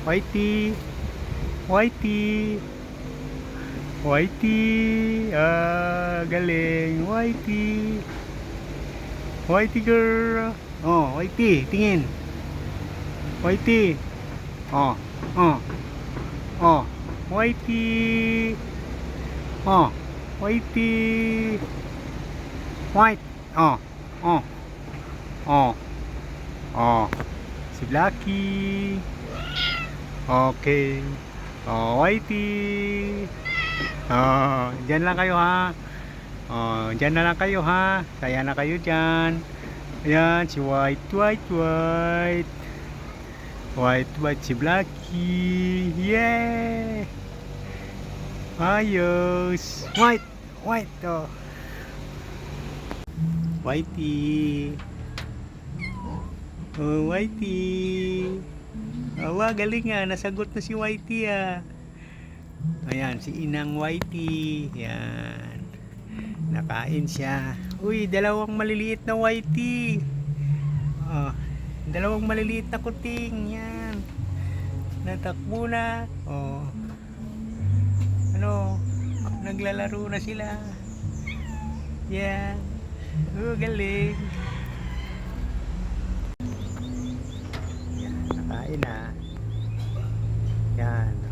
Whitey. Whitey. Whitey. Ah, galing. Whitey. Whitey girl. Oh, Whitey. Tingin. Whitey. Oh. Oh. Oh. Whitey. Oh. Whitey. White. Oh. Oh. Oh. Oh. Si Blacky. Okay. Oh, Whitey. Oh, dyan lang kayo ha. Oh, dyan na lang kayo ha. Saya na kayo dyan. Ayan, si White, White, White. White, White, si Blacky. Yeah! Ayos. White, White. Oh. Whitey. Oh, Whitey. Awa, galing nga. Nasagot na si Whitey ah. Ayan, si Inang Whitey. Yan. Nakain siya. Uy, dalawang maliliit na Whitey. Oh, dalawang maliliit na kuting. Yan. Natakbo na. Oh. Ano? Naglalaro na sila. Yan. Oh, galing. Yan, nakain na. Yan.